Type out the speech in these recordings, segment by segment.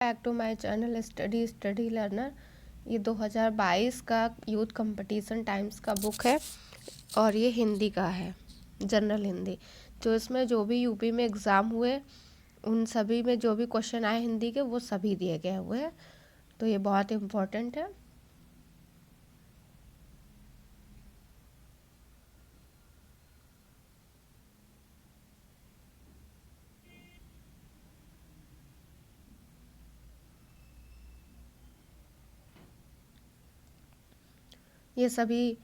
Back to my channel Study Learner. ये 2022 का Youth Competition Times का बुक है और ये हिंदी का है, जनरल हिंदी। जो इसमें जो भी यूपी में एग्ज़ाम हुए उन सभी में जो भी क्वेश्चन आए हिंदी के वो सभी दिए गए हुए हैं, तो ये बहुत इम्पोर्टेंट है। ये सभी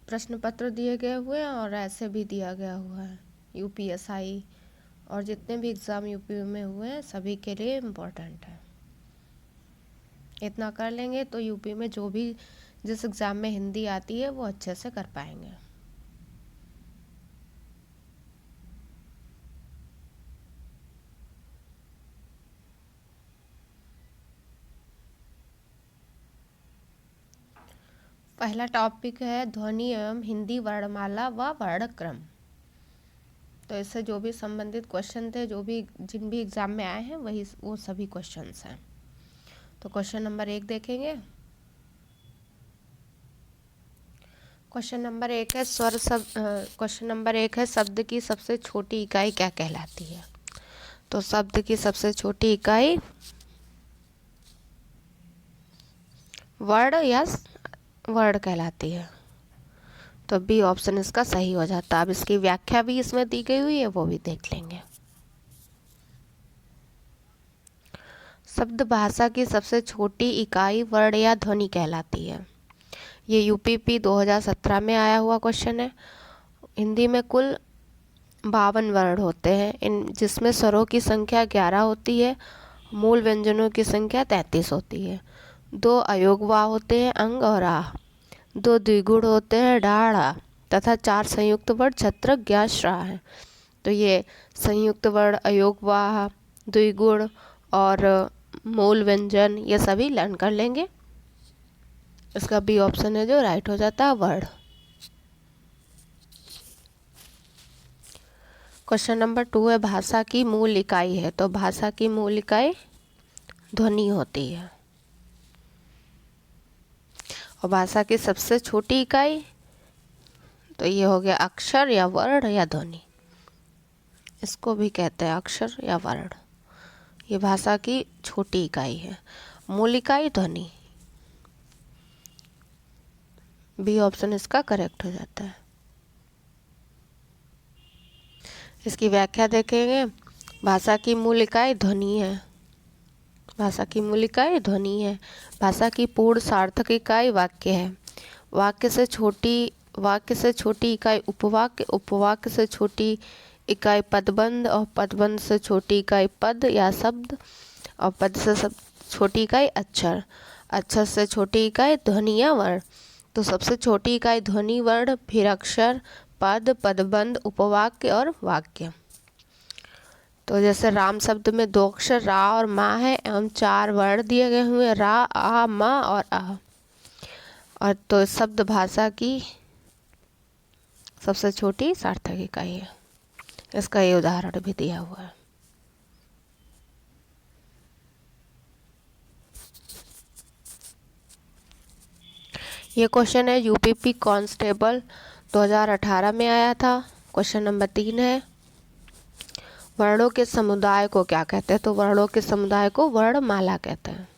प्रश्न पत्र दिए गए हुए हैं और ऐसे भी दिया गया हुआ है यूपीएसआई और जितने भी एग्ज़ाम यूपी में हुए हैं सभी के लिए इम्पोर्टेंट है। इतना कर लेंगे तो यूपी में जो भी जिस एग्ज़ाम में हिंदी आती है वो अच्छे से कर पाएंगे। पहला टॉपिक है ध्वनि एवं हिंदी वर्णमाला व वर्णक्रम। तो इससे जो भी संबंधित क्वेश्चन थे, जो भी जिन भी एग्ज़ाम में आए हैं वो सभी क्वेश्चंस हैं। तो क्वेश्चन नंबर 1 देखेंगे। क्वेश्चन नंबर 1 है क्वेश्चन नंबर 1 है शब्द की सबसे छोटी इकाई क्या कहलाती है। तो शब्द की सबसे छोटी इकाई वर्ड या वर्ड कहलाती है। तो बी ऑप्शन इसका सही हो जाता है। अब इसकी व्याख्या भी इसमें दी गई हुई है, वो भी देख लेंगे। शब्द भाषा की सबसे छोटी इकाई वर्ण या ध्वनि कहलाती है। ये यूपीपी 2017 में आया हुआ क्वेश्चन है। हिंदी में कुल 52 वर्ण होते हैं, इन जिसमें स्वरों की संख्या 11 होती है, मूल व्यंजनों की संख्या 33 होती है। 2 अयोगवा होते हैं, अंग और आ। 2 द्विगुण होते हैं, डाढ़ आ, तथा 4 संयुक्त वर्ण छत्र ज्ञा श्रा है। तो ये संयुक्त वर्ण अयोगवाह, द्विगुण और मूल व्यंजन ये सभी लर्न कर लेंगे। इसका बी ऑप्शन है जो राइट हो जाता है, वर्ड। क्वेश्चन नंबर 2 है भाषा की मूल इकाई है। तो भाषा की मूल इकाई ध्वनि होती है। और भाषा की सबसे छोटी इकाई तो ये हो गया अक्षर या वर्ण या ध्वनि। इसको भी कहते हैं अक्षर या वर्ण। ये भाषा की छोटी इकाई है। मूल इकाई ध्वनि। बी ऑप्शन इसका करेक्ट हो जाता है। इसकी व्याख्या देखेंगे। भाषा की मूल इकाई ध्वनि है। भाषा की मूल इकाई ध्वनि है। भाषा की पूर्ण सार्थक इकाई वाक्य है। वाक्य से छोटी इकाई उपवाक्य, उपवाक्य से छोटी इकाई पदबंध और पदबंध से छोटी इकाई पद या शब्द और पद से छोटी इकाई अक्षर, अक्षर से छोटी इकाई ध्वनि या वर्ण। तो सबसे छोटी इकाई ध्वनि, वर्ण, फिर अक्षर, पद, पदबंध, उपवाक्य और वाक्य। तो जैसे राम शब्द में 2 अक्षर रा और मा है एवं 4 वर्ण दिए गए हुए रा, आ, मा और आ। और तो शब्द भाषा की सबसे छोटी सार्थक इकाई है। इसका ये उदाहरण भी दिया हुआ है। ये क्वेश्चन है यूपीपी कांस्टेबल 2018 में आया था। क्वेश्चन नंबर 3 है वर्णों के समुदाय को क्या कहते हैं। तो वर्णों के समुदाय को वर्णमाला कहते हैं।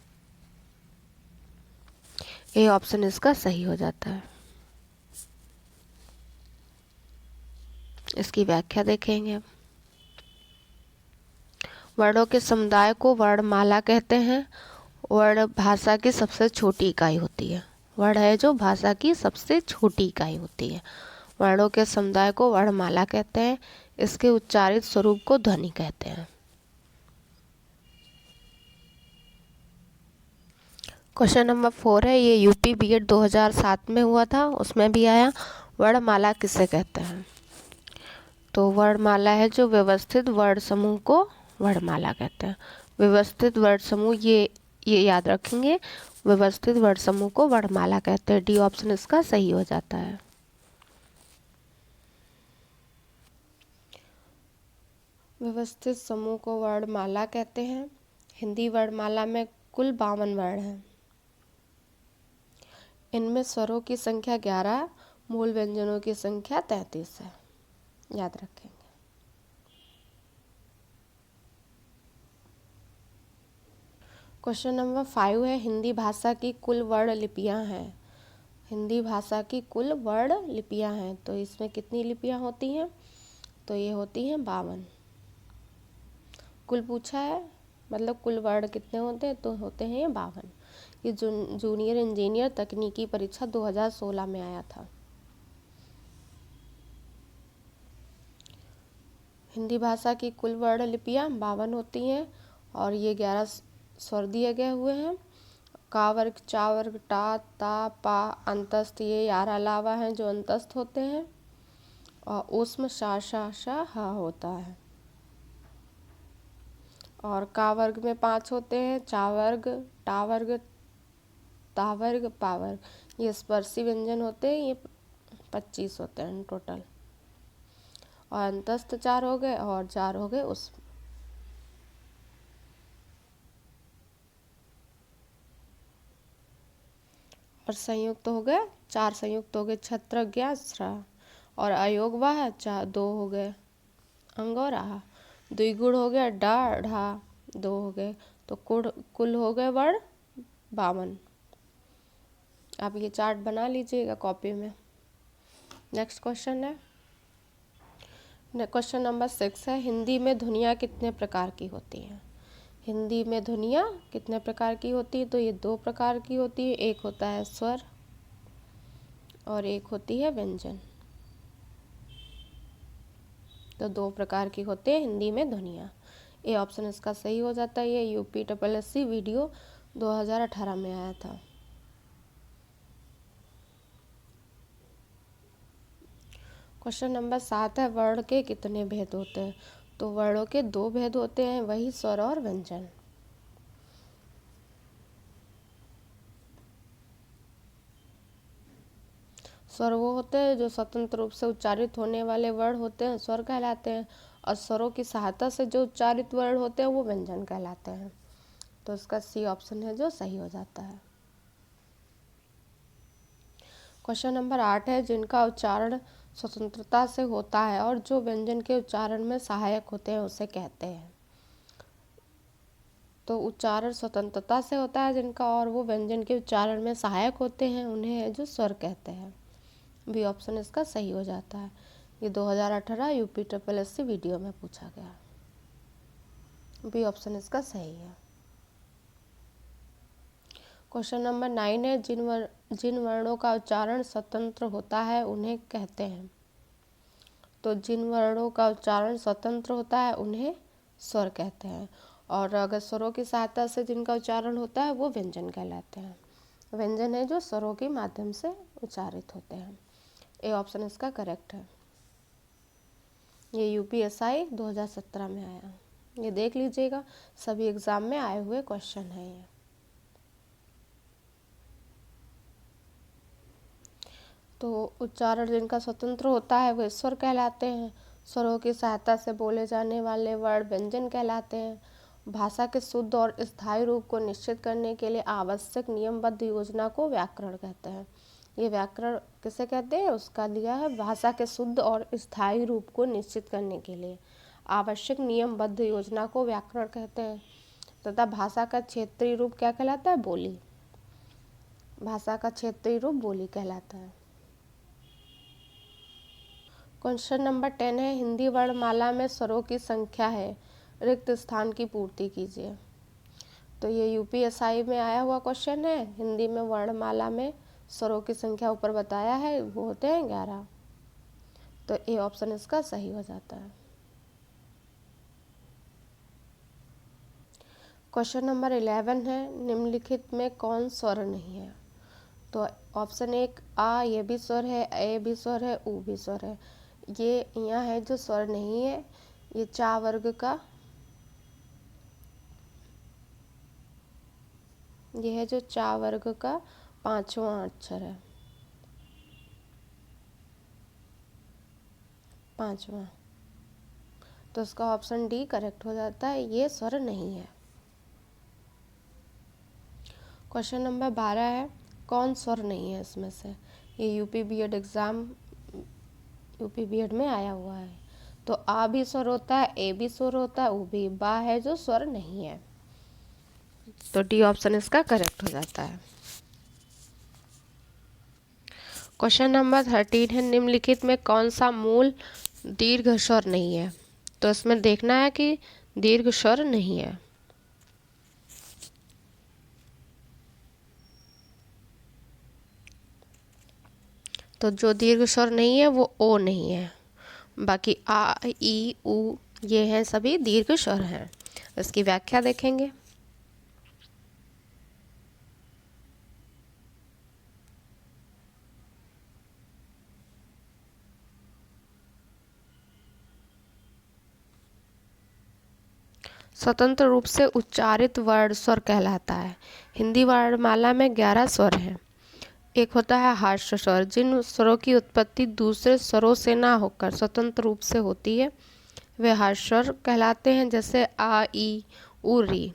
ये ऑप्शन इसका सही हो जाता है। इसकी व्याख्या देखेंगे। वर्णों के समुदाय को वर्णमाला कहते हैं। वर्ण भाषा की सबसे छोटी इकाई होती है। वर्ण है जो भाषा की सबसे छोटी इकाई होती है। वर्णों के समुदाय को वर्णमाला कहते हैं। इसके उच्चारित स्वरूप को ध्वनि कहते हैं। क्वेश्चन नंबर 4 है ये यूपी बीएड 2007 में हुआ था, उसमें भी आया वर्णमाला किसे कहते हैं। तो वर्णमाला है जो व्यवस्थित वर्ण समूह को वर्णमाला कहते हैं। व्यवस्थित वर्ण समूह ये याद रखेंगे, व्यवस्थित वर्ण समूह को वर्णमाला कहते हैं। डी ऑप्शन इसका सही हो जाता है। व्यवस्थित समूह को वर्णमाला कहते हैं। हिंदी वर्णमाला में कुल 52 वर्ण हैं। इनमें स्वरों की संख्या 11, मूल व्यंजनों की संख्या 33 है। याद रखेंगे। क्वेश्चन नंबर 5 है, हिंदी भाषा की कुल वर्ण लिपियां हैं। हिंदी भाषा की कुल वर्ण लिपियां हैं, तो इसमें कितनी लिपियां होती हैं? तो ये होती हैं 52। कुल पूछा है, मतलब कुल वर्ण कितने होते हैं, तो होते हैं ये 52। ये जूनियर इंजीनियर तकनीकी परीक्षा 2016 में आया था। हिंदी भाषा की कुल वर्ण लिपियां 52 होती हैं और ये 11 स्वर दिए गए हुए हैं। का वर्ग, चा वर्ग, टा, ता, पा, अंतस्थ, ये 11 अलावा हैं जो अंतस्थ होते हैं। और ऊष्म, शा, शा, शा, हा होता है। और का वर्ग में 5 होते हैं, चा वर्ग, टा वर्ग, ता वर्ग, पा वर्ग। ये स्पर्शी व्यंजन होते हैं, ये 25 होते हैं टोटल। और अंतस्थ 4 हो गए और 4 हो गए उस। और संयुक्त हो गए 4, संयुक्त हो गए छत्र, ज्ञा, श्रा। और अयोग वाह 4, 2 हो गए अंग और आह। द्विगुण हो गया डा, ढा, 2 हो गए। तो कुल हो गए वर्ण 52। आप ये चार्ट बना लीजिएगा कॉपी में। नेक्स्ट क्वेश्चन है, क्वेश्चन नंबर 6 है, हिंदी में ध्वनियाँ कितने प्रकार की होती हैं? हिंदी में ध्वनियाँ कितने प्रकार की होती है? तो ये 2 प्रकार की होती है। एक होता है स्वर और एक होती है व्यंजन। तो 2 प्रकार की होती है हिंदी में ध्वनियाँ। ए ऑप्शन इसका सही हो जाता है। ये UPSSC वीडियो 2018 में आया था। क्वेश्चन नंबर 7 है, वर्ण के कितने भेद होते हैं? तो वर्णों के 2 भेद होते हैं, वही स्वर और व्यंजन। स्वर वो होते हैं जो स्वतंत्र रूप से उच्चारित होने वाले वर्ण होते हैं, स्वर कहलाते हैं। और स्वरों की सहायता से जो उच्चारित वर्ण होते हैं वो व्यंजन कहलाते हैं। तो इसका सी ऑप्शन है जो सही हो जाता है। क्वेश्चन नंबर 8 है, जिनका उच्चारण स्वतंत्रता से होता है और जो व्यंजन के उच्चारण में सहायक होते हैं उसे कहते हैं। तो उच्चारण स्वतंत्रता से होता है जिनका, और वो व्यंजन के उच्चारण में सहायक होते हैं, उन्हें है जो स्वर कहते हैं। बी ऑप्शन इसका सही हो जाता है। ये 2018 UPSSC वीडियो में पूछा गया। बी ऑप्शन इसका सही है। क्वेश्चन नंबर 9 है, जिन वर्णों का उच्चारण स्वतंत्र होता है उन्हें कहते हैं। तो जिन वर्णों का उच्चारण स्वतंत्र होता है उन्हें स्वर कहते हैं। और अगर स्वरों की सहायता से जिनका उच्चारण होता है वो व्यंजन कहलाते हैं। व्यंजन है जो स्वरों के माध्यम से उच्चारित होते हैं। ए ऑप्शन इसका करेक्ट है। ये UPSI 2017 में आया। ये देख लीजिएगा, सभी एग्जाम में आए हुए क्वेश्चन है ये। तो उच्चारण जिनका स्वतंत्र होता है वे स्वर कहलाते हैं। स्वरों की सहायता से बोले जाने वाले वर्ण व्यंजन कहलाते हैं। भाषा के शुद्ध और स्थायी रूप को निश्चित करने के लिए आवश्यक नियमबद्ध योजना को व्याकरण कहते हैं। ये व्याकरण किसे कहते हैं? उसका दिया है, भाषा के शुद्ध और स्थायी रूप को निश्चित करने के लिए आवश्यक नियमबद्ध योजना को व्याकरण कहते हैं। तथा भाषा का क्षेत्रीय रूप क्या कहलाता है? बोली। भाषा का क्षेत्रीय रूप बोली कहलाता है। क्वेश्चन नंबर 10 है, हिंदी वर्णमाला में स्वरों की संख्या है, रिक्त स्थान की पूर्ति कीजिए। तो ये UPSI में आया हुआ क्वेश्चन है। हिंदी में वर्णमाला में स्वरों की संख्या ऊपर बताया है, वो होते हैं 11। तो ए ऑप्शन इसका सही हो जाता है। क्वेश्चन नंबर 11 है, निम्नलिखित में कौन स्वर नहीं है? तो ऑप्शन 1 आ, ये भी स्वर है, ए भी स्वर है, ऊ भी स्वर है। ये यहाँ है जो स्वर नहीं है, ये चा वर्ग का, ये है जो चा वर्ग का 5वां अक्षर है, 5वां। तो इसका ऑप्शन डी करेक्ट हो जाता है, ये स्वर नहीं है। क्वेश्चन नंबर 12 है, कौन स्वर नहीं है इसमें से? ये यूपी बीएड में आया हुआ है। तो आ भी स्वर होता है, ए भी स्वर होता है, ऊ भी, बा है जो स्वर नहीं है। तो डी ऑप्शन इसका करेक्ट हो जाता है। क्वेश्चन नंबर 13 है, निम्नलिखित में कौन सा मूल दीर्घ स्वर नहीं है? तो इसमें देखना है कि दीर्घ स्वर नहीं है। तो जो दीर्घ स्वर नहीं है वो ओ नहीं है, बाकी आ, ई, ऊ ये हैं सभी दीर्घ स्वर हैं। इसकी व्याख्या देखेंगे। स्वतंत्र रूप से उच्चारित वर्ण स्वर कहलाता है। हिंदी वर्णमाला में 11 स्वर हैं। एक होता है हार्श स्वर, जिन स्वरों की उत्पत्ति दूसरे स्वरों से ना होकर स्वतंत्र रूप से होती है वे हार्श स्वर कहलाते हैं, जैसे आ, ई, उ, री।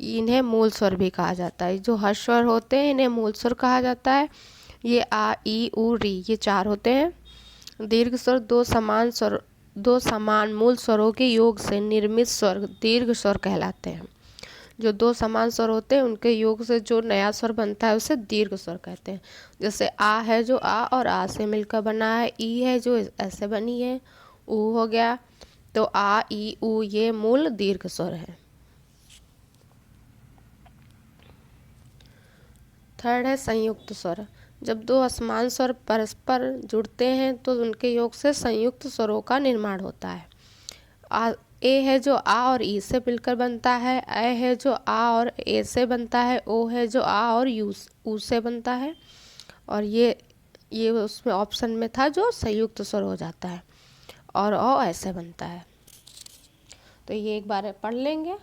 इन्हें मूल स्वर भी कहा जाता है। जो हर्ष स्वर होते हैं इन्हें मूल स्वर कहा जाता है। ये आ, ई, उ, री ये 4 होते हैं। दीर्घ स्वर दो समान मूल स्वरों के योग से निर्मित स्वर दीर्घ स्वर कहलाते हैं। जो 2 समान स्वर होते हैं उनके योग से जो नया स्वर बनता है उसे दीर्घ स्वर कहते हैं। जैसे आ है जो आ और आ से मिलकर बना है, ई है जो ऐसे बनी है, ऊ हो गया। तो आ, ई, ऊ ये मूल दीर्घ स्वर है। थर्ड है संयुक्त स्वर। जब 2 असमान स्वर परस्पर जुड़ते हैं तो उनके योग से संयुक्त स्वरों का निर्माण होता है। ए है जो आ और ई से मिलकर बनता है, ए है जो आ और ए से बनता है, ओ है जो आ और ऊ से बनता है। और ये उसमें ऑप्शन में था जो संयुक्त स्वर हो जाता है, और ओ ऐसे बनता है। तो ये एक बार पढ़ लेंगे।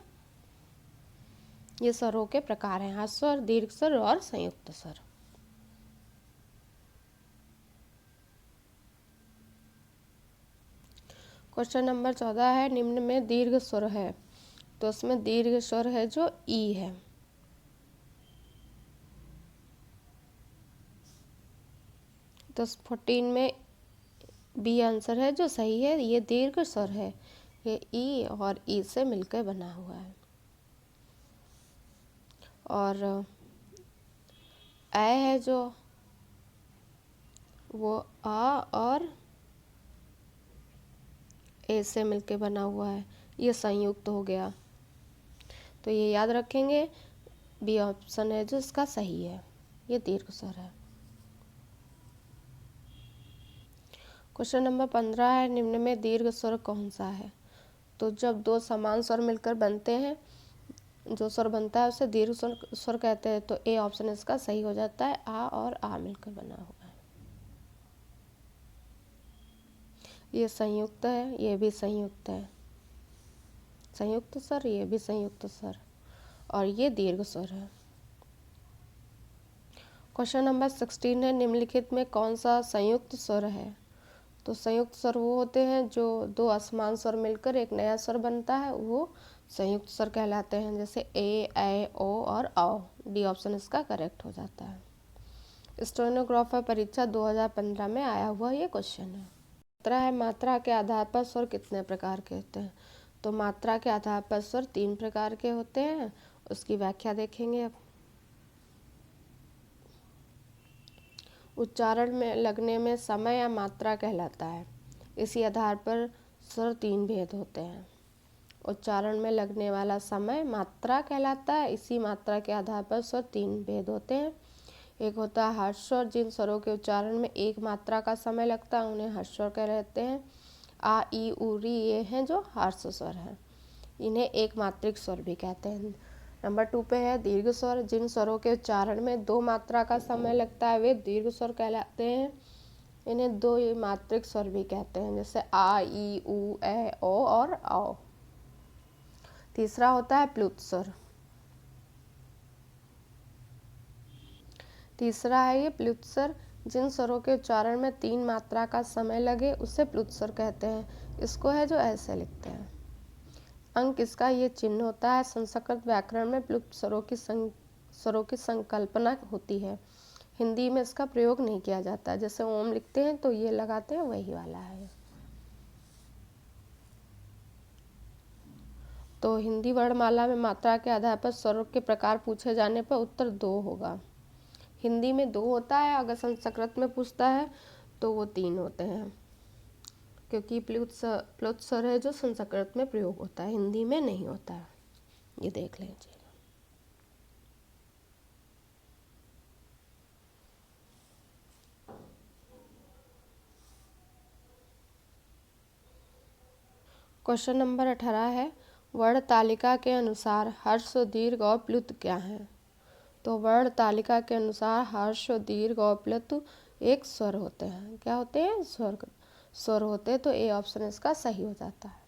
ये स्वरों के प्रकार हैं, ह्रस्व स्वर, दीर्घ स्वर और संयुक्त स्वर। क्वेश्चन नंबर 14 है, निम्न में दीर्घ स्वर है। तो उसमें दीर्घ स्वर है जो ई है। तो 14 में बी आंसर है जो सही है। ये दीर्घ स्वर है, ये ई और ई से मिलकर बना हुआ है। और ए है जो वो आ और ए से मिलके बना हुआ है, ये संयुक्त हो गया। तो ये याद रखेंगे, बी ऑप्शन है जो इसका सही है, ये दीर्घ स्वर है। क्वेश्चन नंबर 15 है, निम्न में दीर्घ स्वर कौन सा है? तो जब 2 समान स्वर मिलकर बनते हैं, जो स्वर बनता है उसे दीर्घ स्वर कहते हैं। तो ए ऑप्शन इसका सही हो जाता है, आ और आ मिलकर बना हुआ है। ये संयुक्त है, ये भी संयुक्त है, संयुक्त स्वर, ये भी संयुक्त स्वर, और ये दीर्घ स्वर है। क्वेश्चन नंबर 16 है, निम्नलिखित में कौन सा संयुक्त स्वर है? तो संयुक्त स्वर वो होते हैं जो 2 असमान स्वर मिलकर एक नया स्वर बनता है, वो संयुक्त स्वर कहलाते हैं। जैसे ए, ओ और औ। डी ऑप्शन इसका करेक्ट हो जाता है। स्टेनोग्राफर परीक्षा 2015 में आया हुआ ये क्वेश्चन है। मात्रा है, मात्रा के आधार पर स्वर कितने प्रकार के होते हैं? तो मात्रा के आधार पर स्वर 3 प्रकार के होते हैं, उसकी व्याख्या देखेंगे अब। उच्चारण में लगने में समय या मात्रा कहलाता है। इसी आधार पर स्वर 3 भेद होते हैं। उच्चारण में लगने वाला समय मात्रा कहलाता है। इसी मात्रा के आधार पर स्वर 3 भेद होते हैं। एक होता है हर्ष स्वर, जिन स्वरों के उच्चारण में एक मात्रा का समय लगता है उन्हें हर्ष स्वर कहते हैं। आ, ई, उ, री ये हैं जो हर्ष स्वर हैं, इन्हें एक मात्रिक स्वर भी कहते हैं। नंबर 2 पे है दीर्घ स्वर, जिन स्वरों के उच्चारण में 2 मात्रा का समय लगता है वे दीर्घ स्वर कहलाते हैं। इन्हें 2 मात्रिक स्वर भी कहते हैं, जैसे आ, ई, उ, ए, ओ और औ। तीसरा होता है प्लुत स्वर। तीसरा है ये प्लुत स्वर, जिन स्वरों के उच्चारण में 3 मात्रा का समय लगे उसे प्लुत स्वर कहते हैं। इसको है जो ऐसे लिखते हैं। अंक इसका ये चिन्ह होता है। संस्कृत व्याकरण में प्लुत स्वरों की स्वरों की संकल्पना होती है। हिंदी में इसका प्रयोग नहीं किया जाता। जैसे ओम लिखते हैं तो ये लगाते हैं, वही वाला है। तो हिंदी वर्णमाला में मात्रा के आधार पर स्वरों के प्रकार पूछे जाने पर उत्तर 2 होगा। हिंदी में 2 होता है, अगर संस्कृत में पूछता है तो वो 3 होते हैं, क्योंकि प्लुत स्वर है जो संस्कृत में प्रयोग होता है, हिंदी में नहीं होता है। ये देख लीजिए। क्वेश्चन नंबर 18 है, वर्ण तालिका के अनुसार हर्ष, दीर्घ और प्लुत क्या है? तो वर्ण तालिका के अनुसार हर्ष, दीर्घ और प्लुत एक स्वर होते हैं। क्या होते हैं? स्वर होते हैं। तो ए ऑप्शन इसका सही हो जाता है।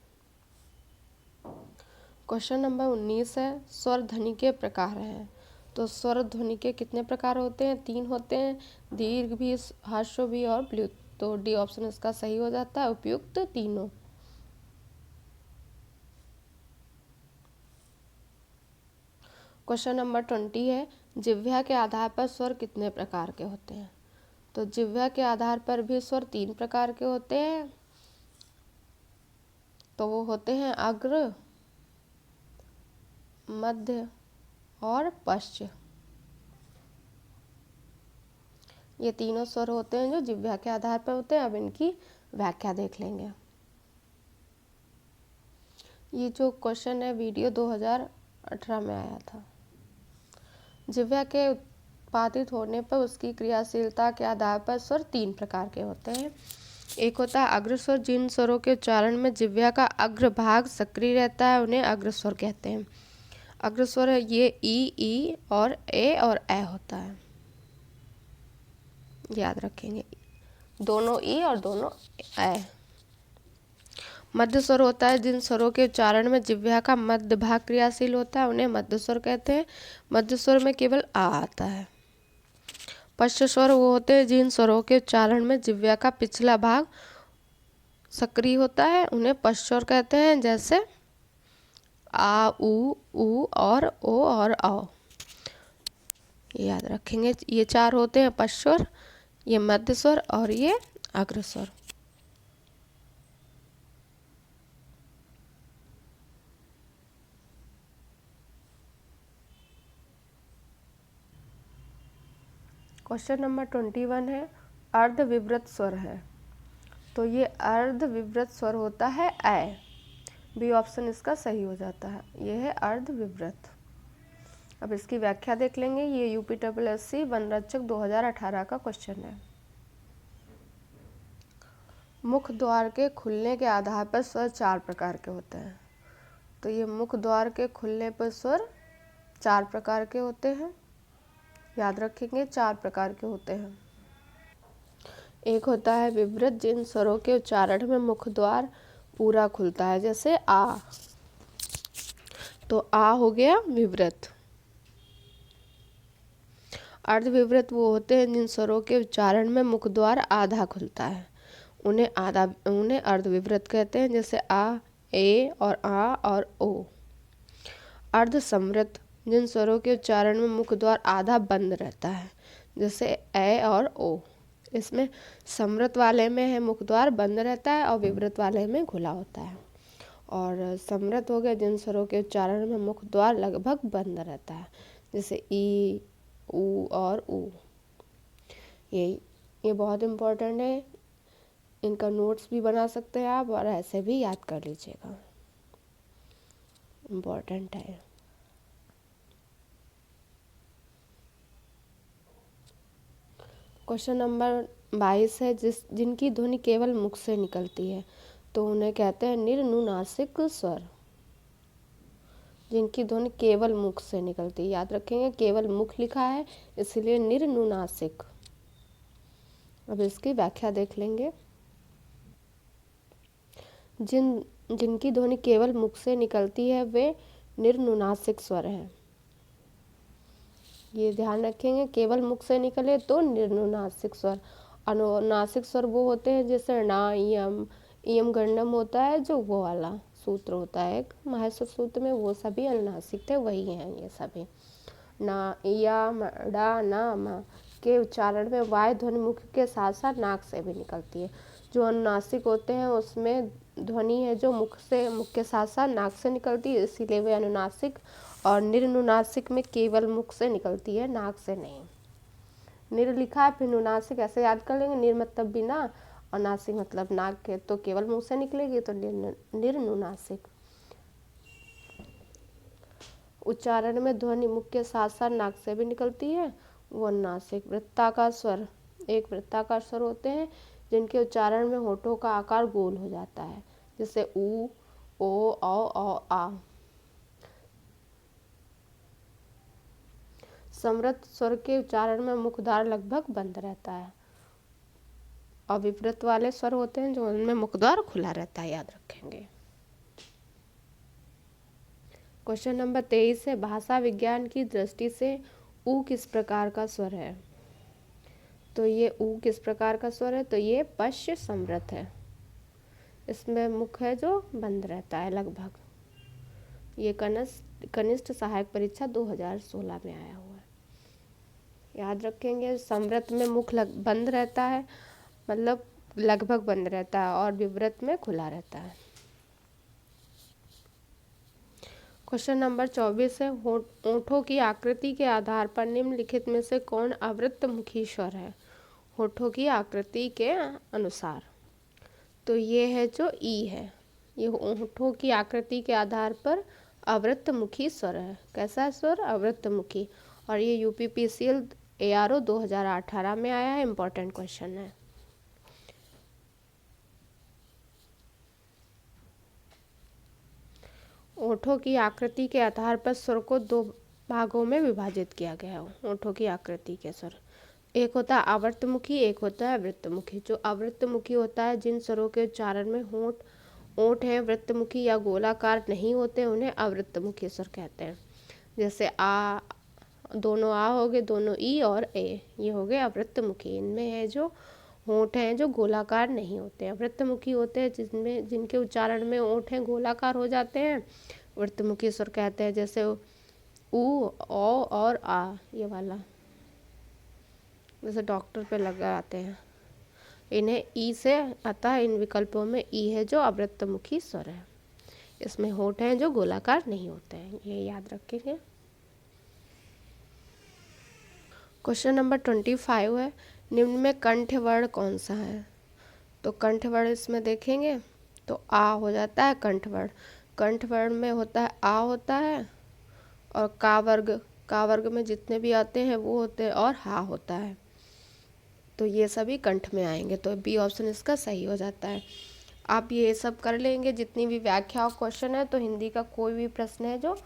क्वेश्चन नंबर 19 है, स्वर ध्वनि के प्रकार हैं। तो स्वर ध्वनि के कितने प्रकार होते हैं? 3 होते हैं, दीर्घ भी, हर्ष भी और प्लुत। तो डी ऑप्शन इसका सही हो जाता है, उपयुक्त तीनों। क्वेश्चन नंबर 20 है, जिह्वा के आधार पर स्वर कितने प्रकार के होते हैं? तो जिह्वा के आधार पर भी स्वर 3 प्रकार के होते हैं। तो वो होते हैं अग्र, मध्य और पश्च। ये तीनों स्वर होते हैं जो जिह्वा के आधार पर होते हैं। अब इनकी व्याख्या देख लेंगे। ये जो क्वेश्चन है वीडियो 2018 में आया था। जिह्वा के उत्पादित होने पर उसकी क्रियाशीलता के आधार पर स्वर 3 प्रकार के होते हैं। एक होता है अग्रस्वर, जिन स्वरों के उच्चारण में जिह्वा का अग्र भाग सक्रिय रहता है उन्हें अग्रस्वर कहते हैं। अग्रस्वर है ये ई और ए होता है, याद रखेंगे, दोनों ई और दोनों ए। मध्य स्वर होता है जिन स्वरों के उच्चारण में जिह्वा का मध्य भाग क्रियाशील होता है उन्हें मध्य स्वर कहते हैं। मध्य स्वर में केवल आ आता है। पश्च स्वर वो होते हैं जिन स्वरों के उच्चारण में जिह्वा का पिछला भाग सक्रिय होता है उन्हें पश्च स्वर कहते हैं। जैसे आ, उ और ओ और औ। याद रखेंगे, ये 4 होते हैं पश्च स्वर, ये मध्य स्वर और ये अग्र स्वर। क्वेश्चन नंबर 21 है, अर्ध विवृत स्वर है। तो ये अर्ध विवृत स्वर होता है ए। बी ऑप्शन इसका सही हो जाता है, ये है अर्ध विवृत। अब इसकी व्याख्या देख लेंगे। ये यूपीएससी वनरक्षक 2018 का क्वेश्चन है। मुख द्वार के खुलने के आधार पर स्वर 4 प्रकार के होते हैं। तो ये मुख द्वार के खुलने पर स्वर 4 प्रकार के होते हैं। याद रखेंगे, 4 प्रकार के होते हैं। एक होता है विवृत, जिन स्वरों के उच्चारण में मुख द्वार पूरा खुलता है। जैसे आ, तो आ हो गया विवृत। अर्धविवृत वो होते हैं जिन स्वरों के उच्चारण में मुख द्वार आधा खुलता है, उन्हें अर्धविवृत कहते हैं। जैसे आ, ए और आ और ओ। अर्ध समृत, जिन स्वरों के उच्चारण में मुख द्वार आधा बंद रहता है। जैसे ए और ओ। इसमें समृत वाले में है मुख द्वार बंद रहता है और विवृत वाले में खुला होता है। और समृत हो गया जिन स्वरों के उच्चारण में मुख द्वार लगभग बंद रहता है। जैसे ई, ऊ और ऊ। ये बहुत इम्पोर्टेंट है, इनका नोट्स भी बना सकते हैं आप और ऐसे भी याद कर लीजिएगा, इम्पोर्टेंट है। क्वेश्चन नंबर 22 है, जिनकी ध्वनि केवल मुख से निकलती है तो उन्हें कहते हैं निर्नुनासिक स्वर। जिनकी ध्वनि केवल मुख से निकलती है, याद रखेंगे केवल मुख लिखा है इसलिए निर्नुनासिक। अब इसकी व्याख्या देख लेंगे। जिनकी ध्वनि केवल मुख से निकलती है वे निर्नुनासिक स्वर हैं। ये ध्यान रखेंगे, केवल मुख से निकले तो निर्नुनासिक स्वर। अनुनासिक स्वर वो होते हैं जैसे ना, इयम गंडम होता है जो वो वाला सूत्र होता है एक माहेश्वर सूत्र में, वो सभी अनुनासिक थे, वही हैं ये सभी। ना, या, डा, ना, मा के उच्चारण में वाय ध्वनि मुख के साथ साथ नाक से भी निकलती है। जो अनुनासिक होते हैं उसमें ध्वनि है जो मुख के साथ साथ नाक से निकलती है, इसीलिए वे अनुनासिक। और निर्नुनासिक में केवल मुख से निकलती है, नाक से नहीं। निर लिखा है, फिर नुनासिक ऐसे याद कर लेंगे। निर मतलब बिना और नासिक मतलब नाक के, तो केवल मुंह से निकलेगी तो निर्नुनासिक। उच्चारण में ध्वनि मुख के साथ साथ नाक से भी निकलती है, वो अनुनासिक। वृत्ताकार स्वर, एक वृत्ताकार स्वर होते हैं जिनके उच्चारण में होठों का आकार गोल हो जाता है, जैसे ऊ, ओ, औ, आ। समृद्ध स्वर के उच्चारण में मुखद्वार लगभग बंद रहता है। और विपरीत वाले स्वर होते हैं जो उनमें मुखद्वार खुला रहता है, याद रखेंगे। क्वेश्चन नंबर 23 है, भाषा विज्ञान की दृष्टि से ऊ किस प्रकार का स्वर है? तो ये ऊ किस प्रकार का स्वर है? तो ये पश्य समृद्ध है, इसमें मुख है जो बंद रहता है लगभग। ये कनिष्ठ सहायक परीक्षा 2016 में आया हुआ है, याद रखेंगे। समृद्ध में मुख बंद रहता है, मतलब लगभग बंद रहता है, और विवृत में खुला रहता है। क्वेश्चन नंबर 24 है, होठों की आकृति के आधार पर निम्नलिखित में से कौन अवृत्तमुखी स्वर है? होठों की आकृति के अनुसार, तो ये है जो ई है, ये होठों की आकृति के आधार पर अवृत्तमुखी स्वर है। कैसा स्वर? अवृत्तमुखी। और ये यूपीपीसीएल ARO 2018 में आया है, इम्पोर्टेंट क्वेश्चन है। होठों की आकृति के आधार पर स्वर को दो भागों में विभाजित किया गया है। होठों की आकृति के स्वर, एक होता है आवर्तमुखी, एक होता है वृत्तमुखी। जो अवृत्तमुखी होता है, जिन स्वरों के उच्चारण में ओंठ है वृत्तमुखी या गोलाकार नहीं होते, उन्हें अवृत्तमुखी स्वर कहते हैं। जैसे आ, दोनों आ हो गए, दोनों ई और ए, ये हो गए अवृत्तमुखी। इनमें है जो होंठ हैं जो गोलाकार नहीं होते हैं। वृत्तमुखी होते हैं जिनके उच्चारण में होंठ हैं गोलाकार हो जाते हैं, वृत्तमुखी स्वर कहते हैं। जैसे ऊ, औ और आ, ये वाला जैसे डॉक्टर पे लगाते हैं, इन्हें ई से अतः इन विकल्पों में ई है जो अवृत्तमुखी स्वर है। इसमें होंठ हैं जो गोलाकार नहीं होते हैं, ये याद रखेंगे। क्वेश्चन नंबर 25 है, निम्न में कंठ वर्ण कौन सा है? तो कंठ वर्ण इसमें देखेंगे तो आ हो जाता है कंठ वर्ण। कंठ वर्ण में होता है आ होता है, और का वर्ग में जितने भी आते हैं वो होते हैं, और हा होता है, तो ये सभी कंठ में आएंगे, तो बी ऑप्शन इसका सही हो जाता है। आप ये सब कर लेंगे, जितनी भी व्याख्या और क्वेश्चन है, तो हिंदी का कोई भी प्रश्न है जो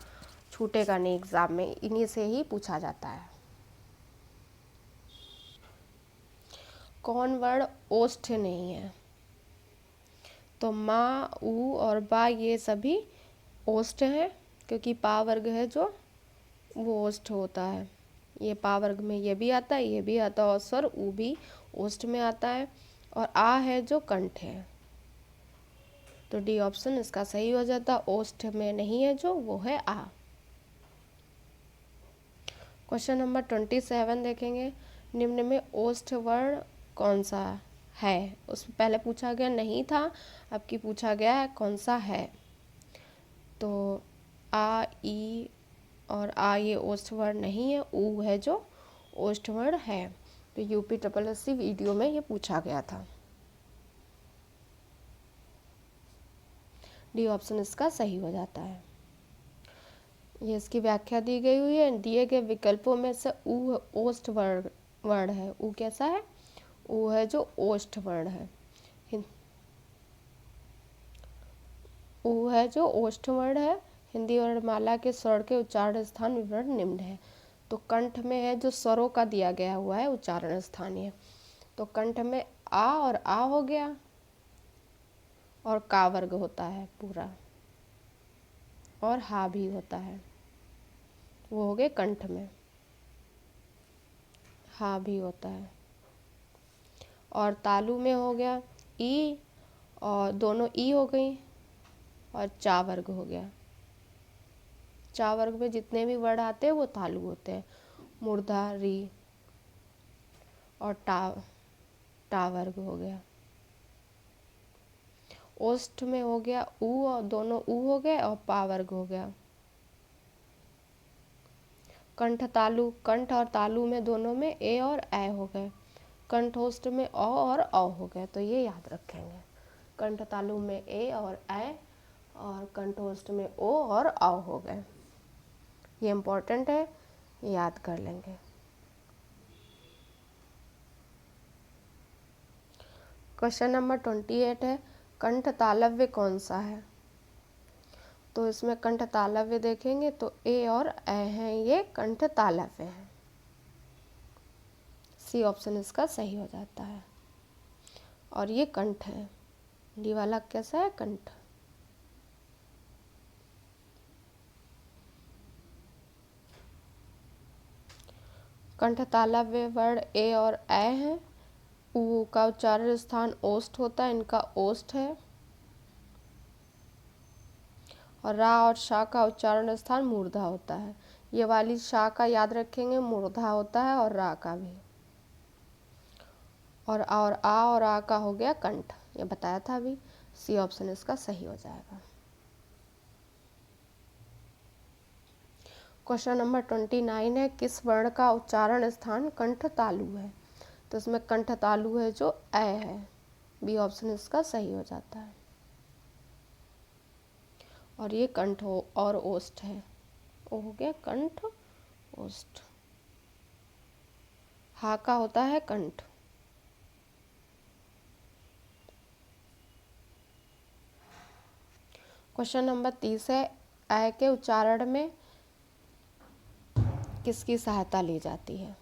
छूटेगा नहीं एग्जाम में, इन्हीं से ही पूछा जाता है। कौन वर्ण ओष्ठ नहीं है? तो माँ, ऊ और बा ये सभी ओष्ठ हैं, क्योंकि पा वर्ग है जो वो ओष्ठ होता है। ये पा वर्ग में ये भी आता है, ये भी आता है, और स्वर ऊ भी ओष्ठ में आता है। और आ है जो कंठ है, तो डी ऑप्शन इसका सही हो जाता। ओष्ठ में नहीं है जो, वो है आ। क्वेश्चन नंबर 27 देखेंगे, निम्न में ओष्ठ वर्ण कौन सा है? उसमें पहले पूछा गया नहीं था, अब की पूछा गया है कौन सा है। तो आ, ई और आ ये ओष्ठ वर्ण नहीं है, ऊ है जो ओष्ठ वर्ण है। तो UPSSC वीडियो में ये पूछा गया था। डी ऑप्शन इसका सही हो जाता है। ये इसकी व्याख्या दी गई हुई है, दिए गए विकल्पों में से ऊ ओष्ठ वर्ण है। ऊ कैसा है? ऊ है जो ओष्ठ वर्ण है। ऊ है जो ओष्ठ वर्ण है। हिंदी वर्णमाला के स्वर के उच्चारण स्थान विवरण निम्न है। तो कंठ में है जो स्वरों का दिया गया हुआ है उच्चारण स्थानीय, तो कंठ में आ और आ हो गया, और का वर्ग होता है पूरा, और हा भी होता है, वो हो गए कंठ में। हा भी होता है। और तालु में हो गया ई, और दोनों ई हो गई, और चा वर्ग हो गया। चा वर्ग में जितने भी वर्ड आते हैं वो तालु होते हैं। मूर्धा री और टा वर्ग हो गया। ओष्ठ में हो गया ऊ, और दोनों ऊ हो गए, और पा वर्ग हो गया। कंठ तालु, कंठ और तालु में दोनों में ए और ए हो गए। कंठोष्ठ में औ और औ हो गए, तो ये याद रखेंगे। कंठ तालु में ए और ए, और कंठोष्ठ में ओ और औ हो गए। ये इम्पोर्टेंट है, याद कर लेंगे। क्वेश्चन नंबर 28 है, कंठ तालव्य कौन सा है? तो इसमें कंठ तालव्य देखेंगे तो ए और ए हैं, ये कंठ तालव्य है। सी ऑप्शन इसका सही हो जाता है। और ये कंठ है, डी वाला कैसा है? कंठ। कंठ तालव्य वर्ण ए और ए हैं। ऊ का उच्चारण स्थान ओष्ठ होता है, इनका ओष्ठ है। और रा और शा का उच्चारण स्थान मूर्धा होता है। ये वाली शा का याद रखेंगे, मूर्धा होता है, और रा का भी। और आ और आ का हो गया कंठ, ये बताया था अभी। सी ऑप्शन इसका सही हो जाएगा। क्वेश्चन नंबर 29 है, किस वर्ण का उच्चारण स्थान कंठ तालु है? तो इसमें कंठ तालु है जो ए है, बी ऑप्शन इसका सही हो जाता है। और ये कंठ और ओष्ठ है, ओ हो गया कंठ ओष्ठ। हा का होता है कंठ। क्वेश्चन नंबर 30 है, ए के उच्चारण में किसकी सहायता ली जाती है?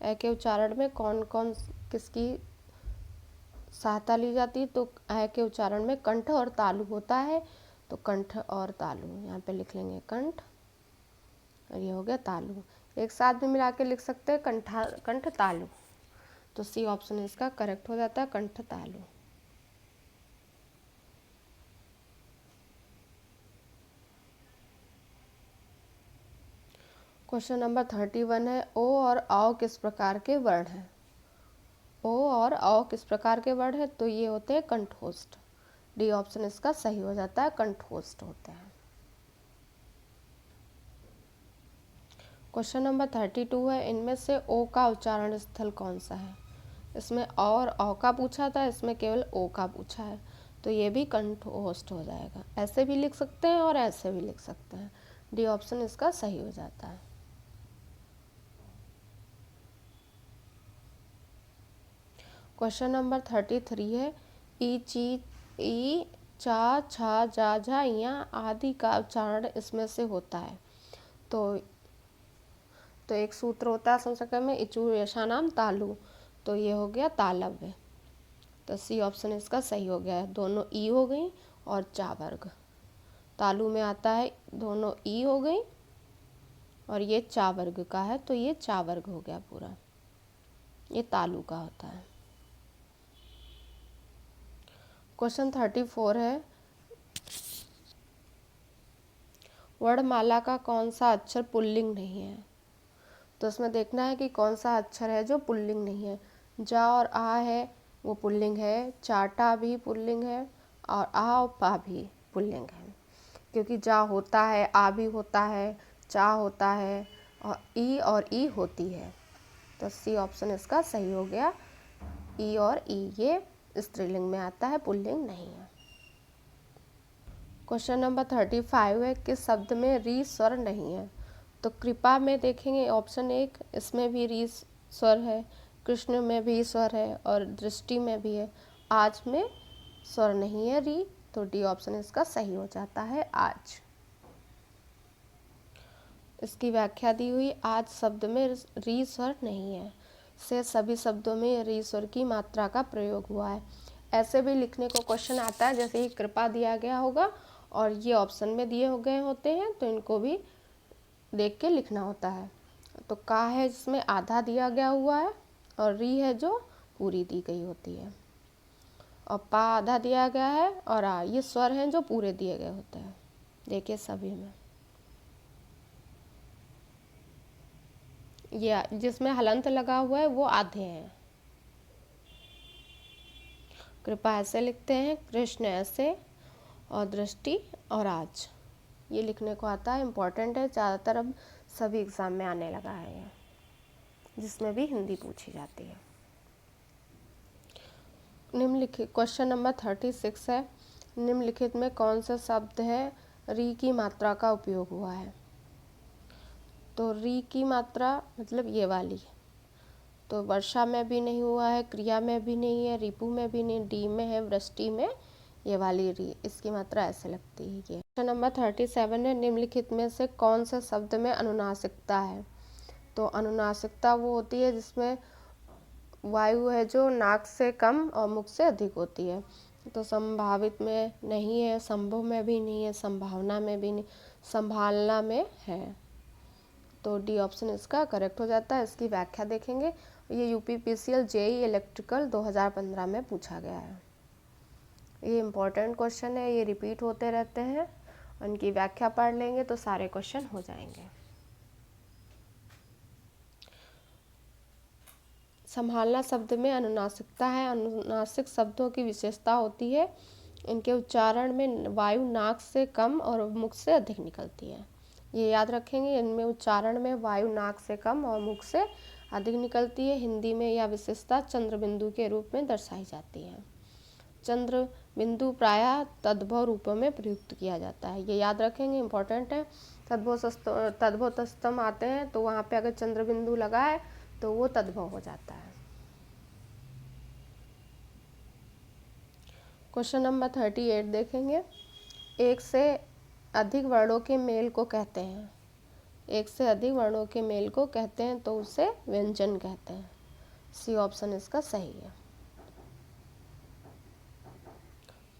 ए के उच्चारण में कौन कौन किसकी सहायता ली जाती है? तो ए के उच्चारण में कंठ और तालु होता है, तो कंठ और तालु यहाँ पे लिख लेंगे, कंठ और ये हो गया तालु। एक साथ भी मिला के लिख सकते हैं, कंठ तालु। तो सी ऑप्शन इसका करेक्ट हो जाता है, कंठ तालु। क्वेश्चन नंबर 31 है, ओ और औ किस प्रकार के वर्ण हैं? ओ और औ किस प्रकार के वर्ण हैं? तो ये होते हैं कंठोष्ठ। डी ऑप्शन इसका सही हो जाता है, कंठोष्ठ होते हैं। क्वेश्चन नंबर 32 है, इनमें से ओ का उच्चारण स्थल कौन सा है? इसमें और औ का पूछा था, इसमें केवल ओ का पूछा है, तो ये भी कंठोष्ठ हो जाएगा। ऐसे भी लिख सकते हैं और ऐसे भी लिख सकते हैं। डी ऑप्शन इसका सही हो जाता है। क्वेश्चन नंबर 33 है, ई ची ई चा छा जा झा या आदि का उच्चारण इसमें से होता है। तो एक सूत्र होता है संस्कृत में, इचु यशा नाम तालु, तो ये हो गया तालव्य। तो सी ऑप्शन इसका सही हो गया है। दोनों ई हो गई और चा वर्ग। तालु में आता है, दोनों ई हो गई और ये चा वर्ग का है, तो ये चा वर्ग हो गया पूरा। ये तालु का होता है। क्वेश्चन 34 है, वर्णमाला का कौन सा अक्षर पुल्लिंग नहीं है? तो इसमें देखना है कि कौन सा अक्षर है जो पुल्लिंग नहीं है। जा और आ है वो पुल्लिंग है, चाटा भी पुल्लिंग है, और आ और पा भी पुल्लिंग है। क्योंकि जा होता है, आ भी होता है, चा होता है, और ई होती है। तो सी ऑप्शन इसका सही हो गया, ई और ई ये स्त्रीलिंग में आता है, पुल्लिंग नहीं है। क्वेश्चन नंबर 35 है, किस शब्द में री स्वर नहीं है? तो कृपा में देखेंगे ऑप्शन 1, इसमें भी री स्वर है, कृष्ण में भी स्वर है, और दृष्टि में भी है। आज में स्वर नहीं है री, तो डी ऑप्शन इसका सही हो जाता है, आज। इसकी व्याख्या दी हुई, आज शब्द में री स्वर नहीं है, से सभी शब्दों में री स्वर की मात्रा का प्रयोग हुआ है। ऐसे भी लिखने को क्वेश्चन आता है, जैसे ही कृपा दिया गया होगा और ये ऑप्शन में दिए हो गए होते हैं, तो इनको भी देख के लिखना होता है। तो का है जिसमें आधा दिया गया हुआ है, और री है जो पूरी दी गई होती है, और पा आधा दिया गया है, और आ ये स्वर हैं जो पूरे दिए गए होते हैं। देखिए सभी में। ये जिसमें हलंत लगा हुआ है वो आधे हैं। कृपा ऐसे लिखते हैं, कृष्ण ऐसे, और दृष्टि और आज, ये लिखने को आता है। इम्पोर्टेंट है, ज़्यादातर अब सभी एग्ज़ाम में आने लगा है ये, जिसमें भी हिंदी पूछी जाती है। निम्नलिखित क्वेश्चन नंबर 36 है, निम्नलिखित में कौन सा शब्द है री की मात्रा का उपयोग हुआ है। तो री की मात्रा मतलब ये वाली, तो वर्षा में भी नहीं हुआ है, क्रिया में भी नहीं है, रिपु में भी नहीं, डी में है, वृष्टि में ये वाली री, इसकी मात्रा ऐसे लगती है। ये क्वेश्चन नंबर 37 है, निम्नलिखित में से कौन से शब्द में अनुनासिकता है। तो अनुनासिकता वो होती है जिसमें वायु है जो नाक से कम और मुख से अधिक होती है। तो संभावित में नहीं है, संभव में भी नहीं है, संभावना में भी नहीं, संभालना में है। तो डी ऑप्शन इसका करेक्ट हो जाता है। इसकी व्याख्या देखेंगे, ये यूपीपीसीएल जेई इलेक्ट्रिकल 2015 में पूछा गया है। ये इम्पोर्टेंट क्वेश्चन है, ये रिपीट होते रहते हैं, उनकी व्याख्या पढ़ लेंगे तो सारे क्वेश्चन हो जाएंगे। संभालना शब्द में अनुनासिकता है। अनुनासिक शब्दों की विशेषता होती है इनके उच्चारण में वायु नाक से कम और मुख से अधिक निकलती है। ये याद रखेंगे, इनमें उच्चारण में वायु नाक से कम और मुख से अधिक निकलती है। हिंदी में यह विशेषता चंद्र बिंदु के रूप में दर्शाई जाती है। चंद्र बिंदु प्रायः तद्भव रूपों में प्रयुक्त किया जाता है, ये याद रखेंगे, इंपॉर्टेंट है। तद्भव तस्तम आते हैं तो वहाँ पे अगर चंद्र बिंदु लगा है तो वो तद्भव हो जाता है। क्वेश्चन नंबर 38 देखेंगे, एक से अधिक वर्णों के मेल को कहते हैं। एक से अधिक वर्णों के मेल को कहते हैं तो उसे व्यंजन कहते हैं। सी ऑप्शन इसका सही है।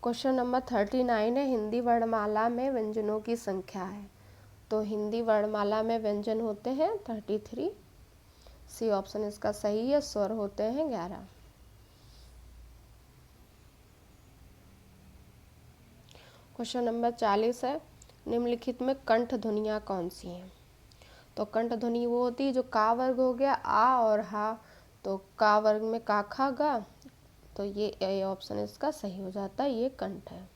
क्वेश्चन नंबर 39 है, हिंदी वर्णमाला में व्यंजनों की संख्या है। तो हिंदी वर्णमाला में व्यंजन होते हैं 33। सी ऑप्शन इसका सही है। स्वर होते हैं 11। क्वेश्चन नंबर 40 है, निम्नलिखित में कंठ ध्वनियाँ कौन सी हैं। तो कंठ ध्वनि वो होती है जो का वर्ग हो गया आ और हा, तो का वर्ग में का खा गा, तो ये ऑप्शन इसका सही हो जाता है, ये कंठ है।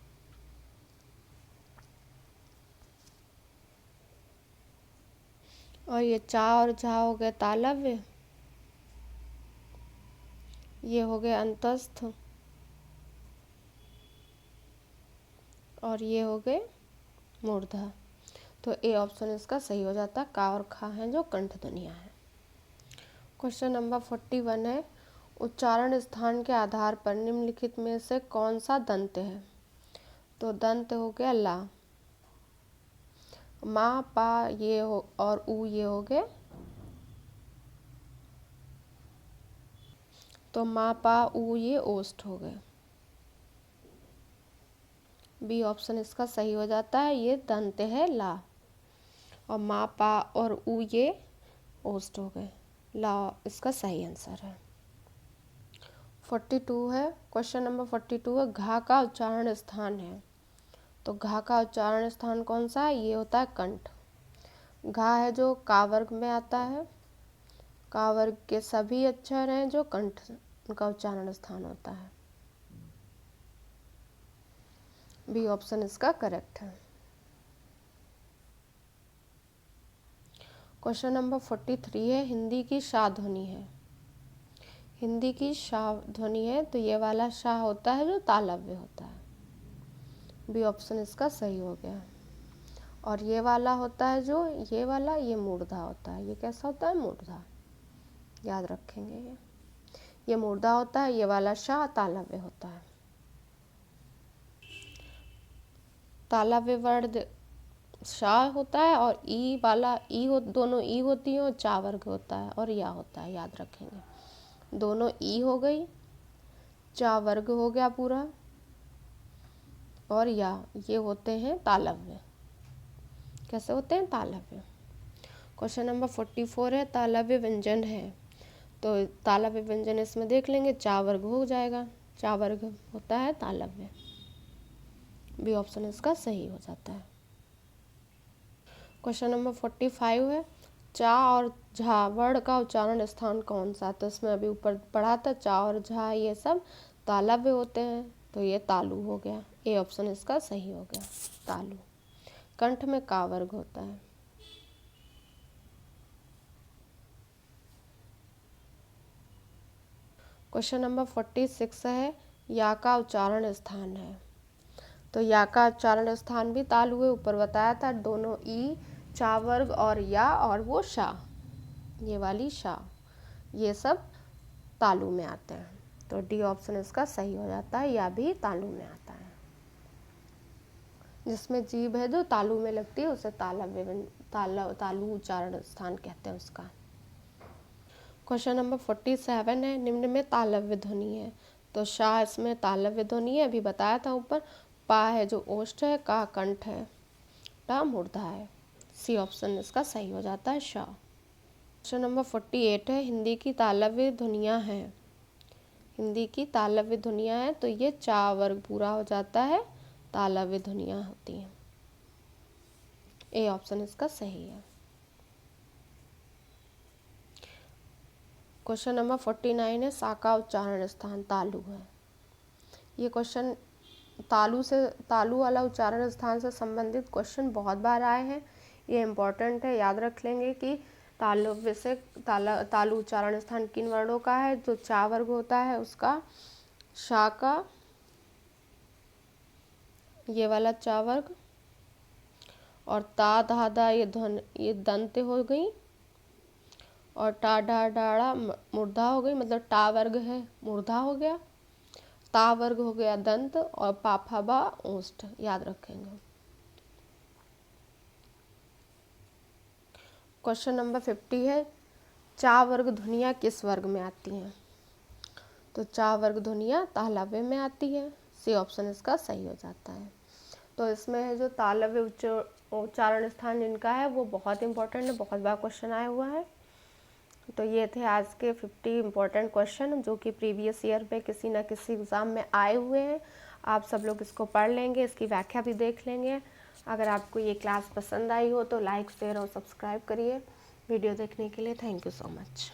और ये चा और झा हो गए तालव्य, ये हो गए अंतस्थ, और ये हो गए मूर्धा। तो ए ऑप्शन इसका सही हो जाता है, का और खा हैं जो कंठ ध्वनियाँ हैं। क्वेश्चन नंबर 41 है, उच्चारण स्थान के आधार पर निम्नलिखित में से कौन सा दंत है। तो दंत हो गया ला, मा पा ये हो और ऊ ये हो गए, तो मा पा ऊ ये ओष्ठ हो गए। बी ऑप्शन इसका सही हो जाता है, ये दंत है ला, और मा पा और ऊ ये ओष्ठ हो गए। ला इसका सही आंसर है। 42 है, क्वेश्चन नंबर 42 है, घा का उच्चारण स्थान है। तो घा का उच्चारण स्थान कौन सा है, ये होता है कंठ। घा है जो का वर्ग में आता है, का वर्ग के सभी अक्षर हैं जो कंठ का उच्चारण स्थान होता है। बी ऑप्शन इसका करेक्ट है। क्वेश्चन नंबर 43 है, हिंदी की शा ध्वनि है। हिंदी की शा ध्वनि है तो ये वाला शा होता है जो तालव्य होता है। बी ऑप्शन इसका सही हो गया। और ये वाला होता है जो ये वाला, ये मूर्धा होता है। ये कैसा होता है, मूर्धा, याद रखेंगे। ये मूर्धा होता है, ये वाला शा तालव्य होता है। तालव्य वर्ण शा होता है और ई वाला ई हो, दोनों ई होती हैं, और चा वर्ग होता है और या होता है, याद रखेंगे। दोनों ई हो गई, चा वर्ग हो गया पूरा, और या ये होते हैं तालव्य। कैसे होते हैं, तालव्य। क्वेश्चन नंबर 44 है, तालव्य व्यंजन है। तो तालव्य व्यंजन इसमें देख लेंगे, चा वर्ग हो जाएगा, चा वर्ग होता है तालव्य। बी ऑप्शन इसका सही हो जाता है। क्वेश्चन नंबर 45 है, चा और झा वर्ड का उच्चारण स्थान कौन सा? तो इसमें अभी ऊपर पढ़ा था चा और झा ये सब तालव्य होते हैं, तो ये तालु हो गया। ए ऑप्शन इसका सही हो गया, तालु। कंठ में का वर्ग होता है? क्वेश्चन नंबर 46 है, या का उच्चारण स्थान है। तो या का उच्चारण स्थान भी तालु है, ऊपर बताया था दोनों ई चा वर्ग और या और वो शा, ये वाली शा, ये सब तालु में आते हैं। तो डी ऑप्शन इसका सही हो जाता है, या भी तालु में आता है। जिसमें जीभ है जो तालु में लगती है उसे तालु उच्चारण स्थान कहते हैं उसका। क्वेश्चन नंबर 47 है, निम्न में तालव्य ध्वनि है। तो शा इसमें तालव्य ध्वनि है, अभी बताया था ऊपर। पा है जो ओष्ठ है, का कंठ है, टा मूर्धा है। सी ऑप्शन इसका सही हो जाता है, शा। क्वेश्चन नंबर 48 है, हिंदी की तालव्य ध्वनियाँ हैं। हिंदी की तालव्य ध्वनियाँ हैं, तो ये चा वर्ग पूरा हो जाता है, तालव्य ध्वनियाँ होती हैं। ए ऑप्शन इसका सही है। क्वेश्चन नंबर 49 है, सा का उच्चारण स्थान तालु है। ये क्वेश्चन तालु वाला उच्चारण स्थान से संबंधित क्वेश्चन बहुत बार आए हैं, ये इम्पोर्टेंट है, याद रख लेंगे कि तालव्य से तालु उच्चारण स्थान किन वर्णों का है। जो चा वर्ग होता है उसका, शा का ये वाला चा वर्ग, और ता धा दा ये दंत हो गई, और टा डा डाड़ा मूर्धा हो गई, मतलब टा वर्ग है मूर्धा हो गया, ता वर्ग हो गया दंत, और पाफा बा ओष्ठ, याद रखेंगे। क्वेश्चन नंबर 50 है, चा वर्ग ध्वनियाँ किस वर्ग में आती हैं। तो चा वर्ग ध्वनियाँ तालव्य में आती है, सी ऑप्शन इसका सही हो जाता है। तो इसमें है जो तालव्य उच्चारण स्थान जिनका है वो बहुत इंपॉर्टेंट है, बहुत बार क्वेश्चन आया हुआ है। तो ये थे आज के 50 इम्पोर्टेंट क्वेश्चन जो कि प्रीवियस ईयर में किसी न किसी एग्ज़ाम में आए हुए हैं। आप सब लोग इसको पढ़ लेंगे, इसकी व्याख्या भी देख लेंगे। अगर आपको ये क्लास पसंद आई हो तो लाइक शेयर और सब्सक्राइब करिए। वीडियो देखने के लिए थैंक यू सो मच।